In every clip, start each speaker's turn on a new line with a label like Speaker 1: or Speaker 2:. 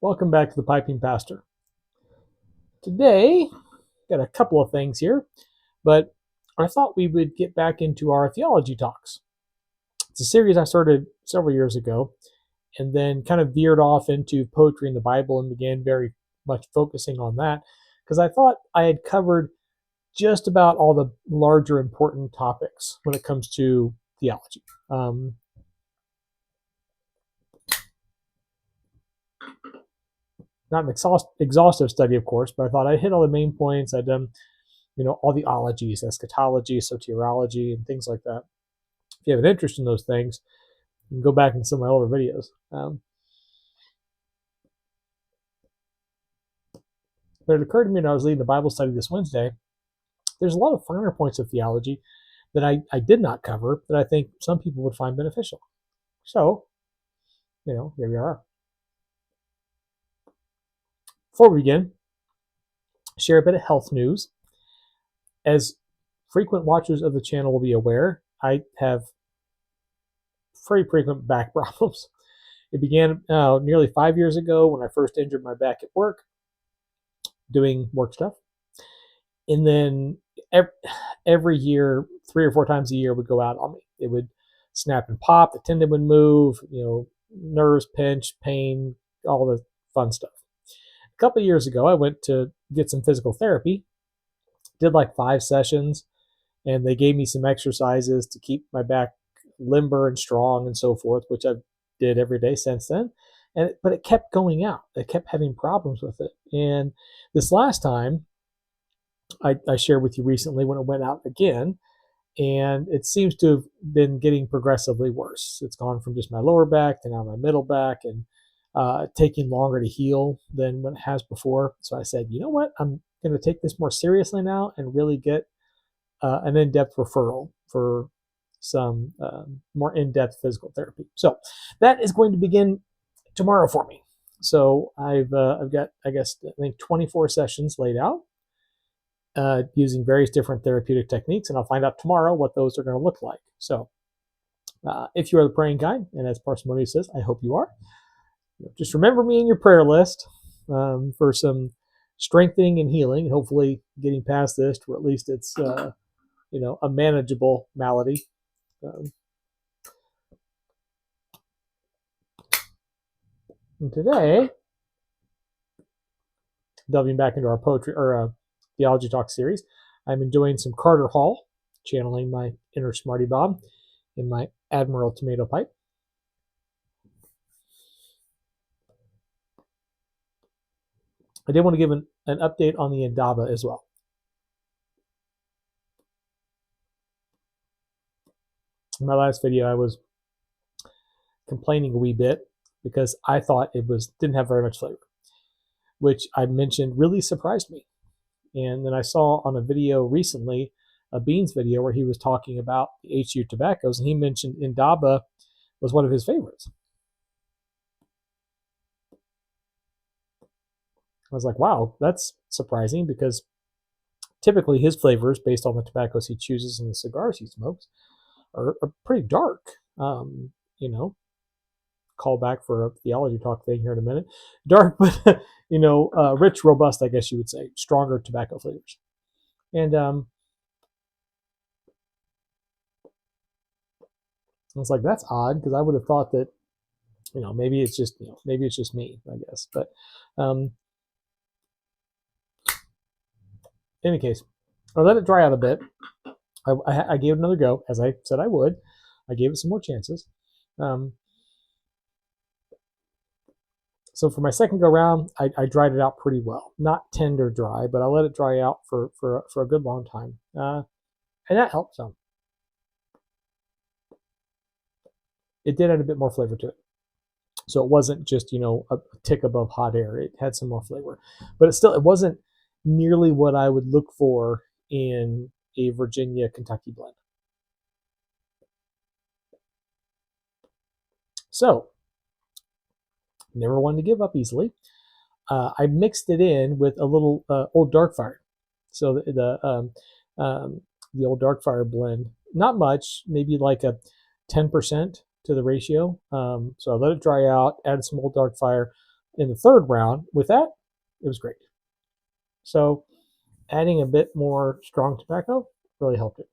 Speaker 1: Welcome back to the Piping Pastor. Today, got a couple of things here, but I thought we would get back into our theology talks. It's a series I started several years ago and then kind of veered off into poetry and the Bible and began very much focusing on that because I thought I had covered just about all the larger important topics when it comes to theology. Not an exhaustive study, of course, but I thought I'd hit all the main points. I'd done, all the ologies, eschatology, soteriology, and things like that. If you have an interest in those things, you can go back and some of my older videos. But it occurred to me when I was leading the Bible study this Wednesday, there's a lot of finer points of theology that I did not cover that I think some people would find beneficial. So, here we are. Before we begin, share a bit of health news. As frequent watchers of the channel will be aware, I have very frequent back problems. It began nearly 5 years ago when I first injured my back at work, doing work stuff. And then every year, 3 or 4 times a year, would go out on me. It would snap and pop, the tendon would move, nerves pinch, pain, all the fun stuff. A couple of years ago, I went to get some physical therapy, did like 5 sessions, and they gave me some exercises to keep my back limber and strong and so forth, which I did every day since then. But it kept going out. I kept having problems with it. And this last time, I shared with you recently when it went out again, and it seems to have been getting progressively worse. It's gone from just my lower back to now my middle back, and taking longer to heal than what it has before. So I said, you know what? I'm going to take this more seriously now and really get an in-depth referral for some more in-depth physical therapy. So that is going to begin tomorrow for me. So I've got, I think 24 sessions laid out using various different therapeutic techniques, and I'll find out tomorrow what those are going to look like. So if you are the praying kind, and as parsimonious says, I hope you are, just remember me in your prayer list for some strengthening and healing, and hopefully getting past this, or at least it's a manageable malady. And today, delving back into our poetry or theology talk series, I'm enjoying some Carter Hall, channeling my inner Smarty Bob in my Admiral tomato pipe. I did want to give an update on the Indaba as well. In my last video, I was complaining a wee bit because I thought it didn't have very much flavor, which I mentioned really surprised me. And then I saw on a video recently, a Beans video, where he was talking about the HU tobaccos, and he mentioned Indaba was one of his favorites. I was like, wow, that's surprising, because typically his flavors, based on the tobaccos he chooses and the cigars he smokes, are pretty dark. Call back for a theology talk thing here in a minute. Dark, but rich, robust, I guess you would say, stronger tobacco flavors. And I was like, that's odd, because I would have thought that, maybe it's just me, I guess. But in any case, I let it dry out a bit. I gave it another go, as I said I would. I gave it some more chances. So for my second go round, I dried it out pretty well. Not tender dry, but I let it dry out for a good long time. And that helped some. It did add a bit more flavor to it. So it wasn't just, a tick above hot air. It had some more flavor. But it wasn't nearly what I would look for in a Virginia-Kentucky blend. So, never wanted to give up easily. I mixed it in with a little Old Darkfire. So the Old Darkfire blend, not much, maybe like a 10% to the ratio. So I let it dry out, added some Old Darkfire, in the third round. With that, it was great. So adding a bit more strong tobacco really helped it.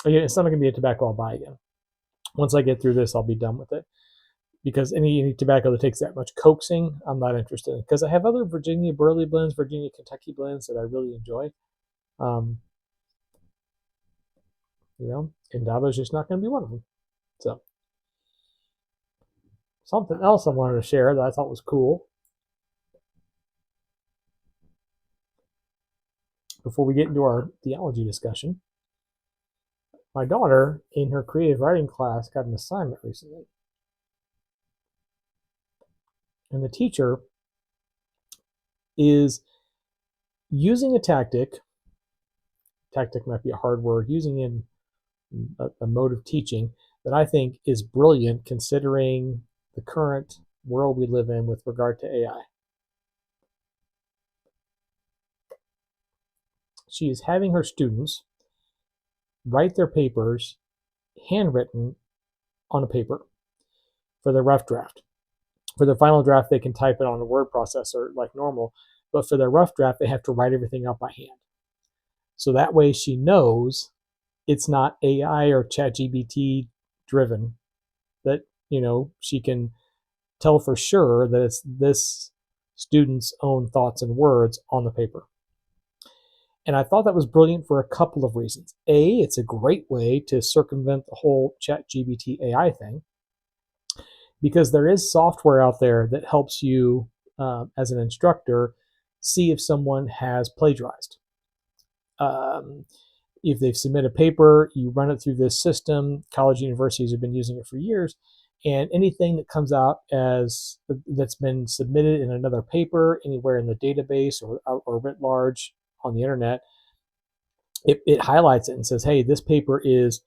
Speaker 1: Again, it's not going to be a tobacco I'll buy again. Once I get through this, I'll be done with it. Because any tobacco that takes that much coaxing, I'm not interested in. Because I have other Virginia Burley blends, Virginia Kentucky blends that I really enjoy. Um, Indaba is just not going to be one of them. So, something else I wanted to share that I thought was cool before we get into our theology discussion. My daughter, in her creative writing class, got an assignment recently. And the teacher is using a tactic might be a hard word, using in a mode of teaching that I think is brilliant considering the current world we live in with regard to AI. She is having her students write their papers handwritten on a paper for their rough draft. For their final draft, they can type it on a word processor like normal, but for their rough draft, they have to write everything out by hand. So that way she knows it's not AI or ChatGPT driven, that, she can tell for sure that it's this student's own thoughts and words on the paper. And I thought that was brilliant for a couple of reasons. A, it's a great way to circumvent the whole ChatGPT AI thing, because there is software out there that helps you, as an instructor, see if someone has plagiarized. If they've submitted a paper, you run it through this system. College universities have been using it for years. And anything that comes out as that's been submitted in another paper anywhere in the database or writ large on the internet, it highlights it and says, hey, this paper is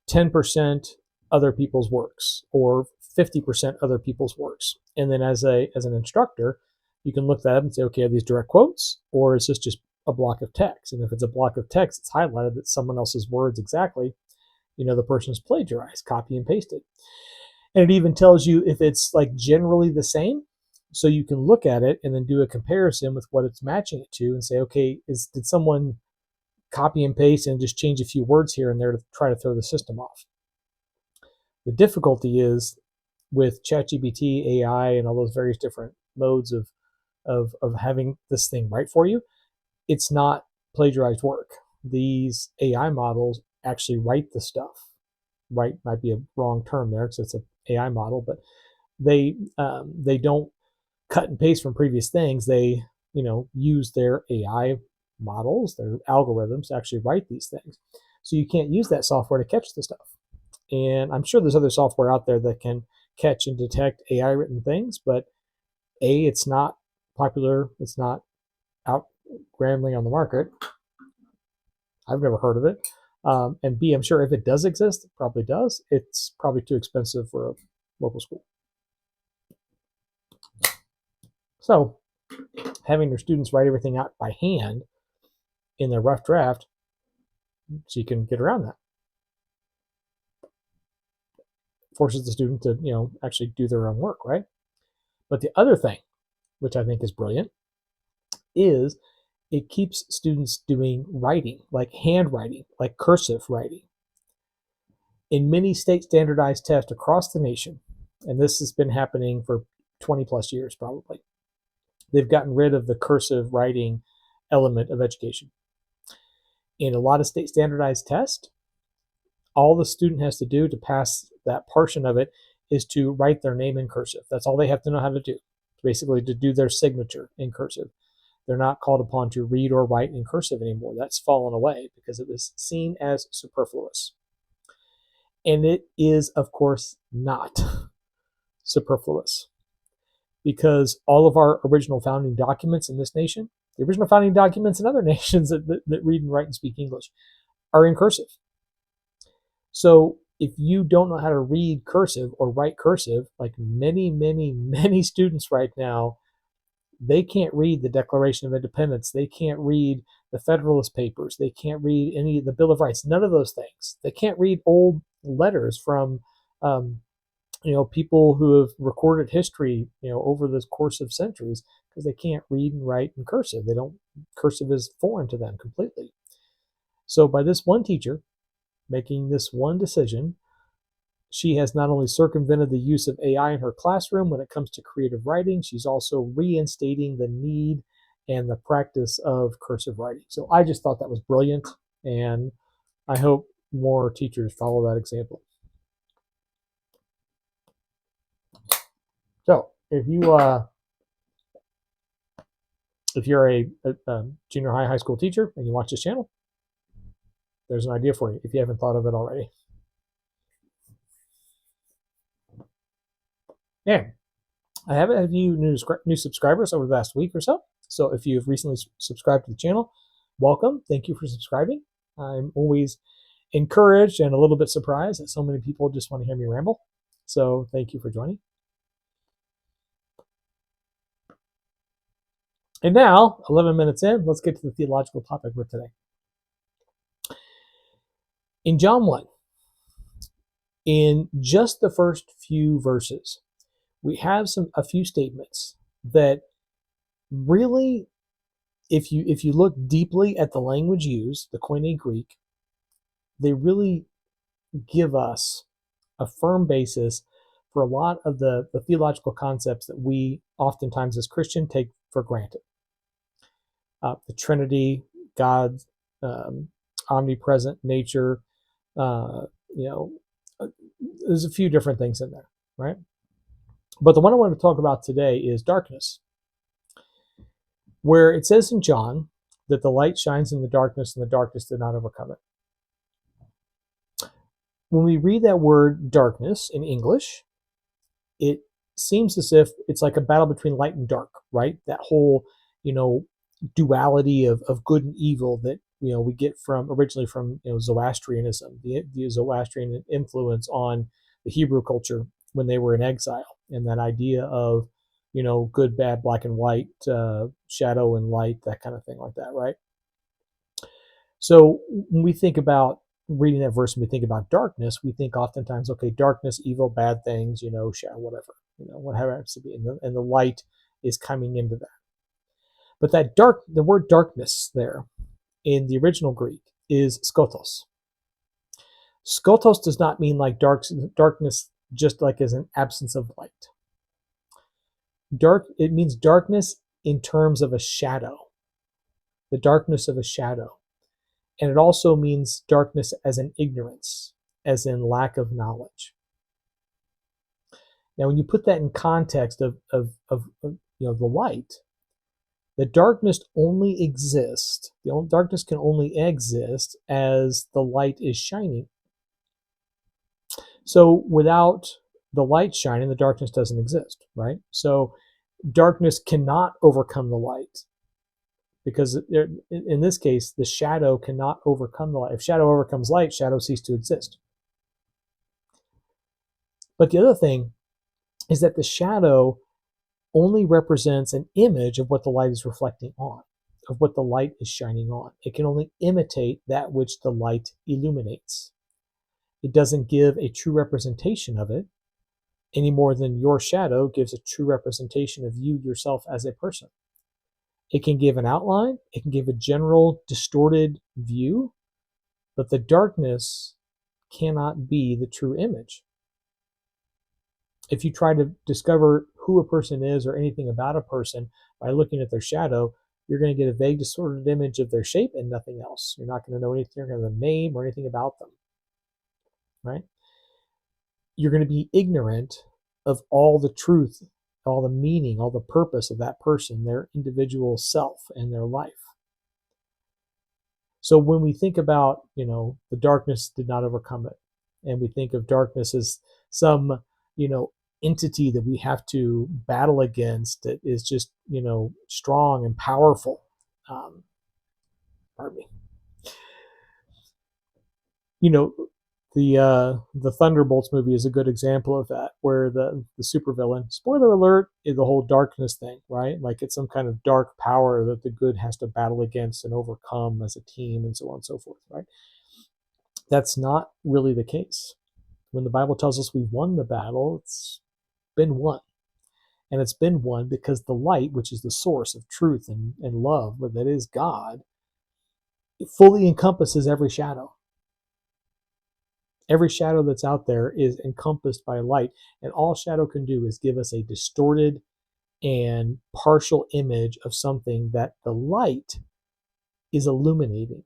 Speaker 1: 10% other people's works or 50% other people's works. And then as an instructor, you can look that up and say, okay, are these direct quotes or is this just a block of text? And if it's a block of text, it's highlighted that someone else's words exactly, the person's plagiarized, copy and pasted. And it even tells you if it's like generally the same. So you can look at it and then do a comparison with what it's matching it to and say, okay, did someone copy and paste and just change a few words here and there to try to throw the system off? The difficulty is with ChatGPT, AI, and all those various different modes of having this thing write for you, it's not plagiarized work. These AI models actually write the stuff. Right might be a wrong term there because it's an AI model, but they don't cut and paste from previous things. They use their AI models, their algorithms to actually write these things. So you can't use that software to catch the stuff. And I'm sure there's other software out there that can catch and detect AI written things, but A, it's not popular. It's not out grambling on the market. I've never heard of it. And B, I'm sure if it does exist, it probably does. It's probably too expensive for a local school. So having your students write everything out by hand in their rough draft, so you can get around that. Forces the student to, actually do their own work, right? But the other thing, which I think is brilliant, is it keeps students doing writing, like handwriting, like cursive writing. In many state standardized tests across the nation, and this has been happening for 20 plus years probably, they've gotten rid of the cursive writing element of education. In a lot of state standardized tests, all the student has to do to pass that portion of it is to write their name in cursive. That's all they have to know how to do, basically to do their signature in cursive. They're not called upon to read or write in cursive anymore. That's fallen away because it was seen as superfluous. And it is, of course, not superfluous, because all of our original founding documents in this nation, the original founding documents in other nations that read and write and speak English, are in cursive. So if you don't know how to read cursive or write cursive, like many, many, many students right now, they can't read the Declaration of Independence. They can't read the Federalist Papers. They can't read any of the Bill of Rights. None of those things. They can't read old letters from people who have recorded history, over the course of centuries because they can't read and write in cursive. They don't, cursive is foreign to them completely. So by this one teacher making this one decision, she has not only circumvented the use of AI in her classroom when it comes to creative writing, she's also reinstating the need and the practice of cursive writing. So I just thought that was brilliant, and I hope more teachers follow that example. So if you're a junior high school teacher and you watch this channel, there's an idea for you if you haven't thought of it already. And I have a few new subscribers over the last week or so. So if you've recently subscribed to the channel, welcome. Thank you for subscribing. I'm always encouraged and a little bit surprised that so many people just want to hear me ramble. So thank you for joining. And now, 11 minutes in, let's get to the theological topic for today. In John 1, in just the first few verses, we have a few statements that really, if you look deeply at the language used, the Koine Greek, they really give us a firm basis for a lot of the theological concepts that we oftentimes as Christians take for granted. The Trinity, God's omnipresent nature, there's a few different things in there, right? But the one I want to talk about today is darkness, where it says in John that the light shines in the darkness and the darkness did not overcome it. When we read that word darkness in English, it seems as if it's like a battle between light and dark, right? That whole, duality of good and evil that we get originally from Zoroastrianism, the Zoroastrian influence on the Hebrew culture when they were in exile, and that idea of good, bad, black and white, shadow and light, that kind of thing like that, right? So when we think about reading that verse and we think about darkness, we think oftentimes, okay, darkness, evil, bad things, shadow, whatever, whatever it happens to be, and the light is coming into that. But the word darkness there in the original Greek is skotos. Skotos does not mean like darkness, just like as an absence of light. It means darkness in terms of a shadow, the darkness of a shadow. And it also means darkness as an ignorance, as in lack of knowledge. Now, when you put that in context of the light, the darkness only exists. Darkness can only exist as the light is shining. So without the light shining, the darkness doesn't exist, right? So darkness cannot overcome the light, because in this case, the shadow cannot overcome the light. If shadow overcomes light, shadow ceases to exist. But the other thing is that the shadow only represents an image of what the light is reflecting on, of what the light is shining on. It can only imitate that which the light illuminates. It doesn't give a true representation of it any more than your shadow gives a true representation of you yourself as a person. It can give an outline, it can give a general distorted view, but the darkness cannot be the true image. If you try to discover who a person is or anything about a person by looking at their shadow, you're going to get a vague, distorted image of their shape and nothing else. You're not going to know anything, you're going to know the name or anything about them, right? You're going to be ignorant of all the truth, all the meaning, all the purpose of that person, their individual self and their life. So when we think about, the darkness did not overcome it, and we think of darkness as some, entity that we have to battle against that is just, strong and powerful. Pardon me. The Thunderbolts movie is a good example of that, where the supervillain, spoiler alert, is the whole darkness thing, right? Like it's some kind of dark power that the good has to battle against and overcome as a team and so on and so forth, right? That's not really the case. When the Bible tells us we've won the battle, it's been won. And it's been won because the light, which is the source of truth and love, but that is God, it fully encompasses every shadow. Every shadow that's out there is encompassed by light. And all shadow can do is give us a distorted and partial image of something that the light is illuminating.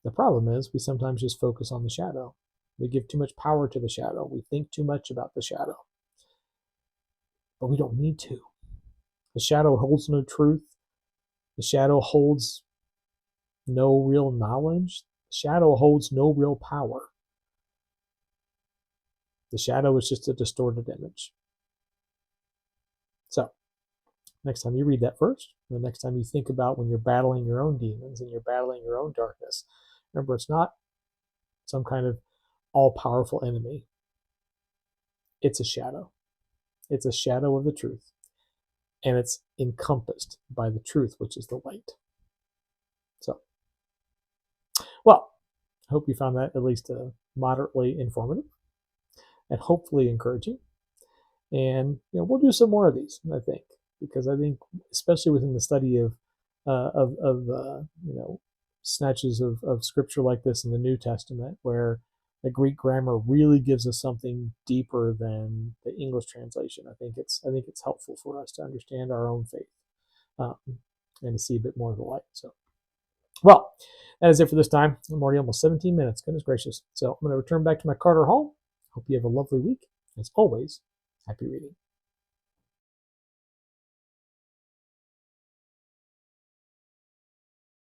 Speaker 1: The problem is we sometimes just focus on the shadow. We give too much power to the shadow. We think too much about the shadow. But we don't need to. The shadow holds no truth. The shadow holds no real knowledge. The shadow holds no real power. The shadow is just a distorted image. So, next time you read that verse, the next time you think about when you're battling your own demons and you're battling your own darkness, remember it's not some kind of all-powerful enemy. It's a shadow. It's a shadow of the truth. And it's encompassed by the truth, which is the light. So, well, I hope you found that at least moderately informative and hopefully encouraging. And we'll do some more of these, I think, because I think, especially within the study of snatches of scripture like this in the New Testament, where the Greek grammar really gives us something deeper than the English translation. I think it's helpful for us to understand our own faith and to see a bit more of the light. So, well, that is it for this time. I'm already almost 17 minutes. Goodness gracious. So I'm going to return back to my Carter Hall. Hope you have a lovely week. As always, happy reading.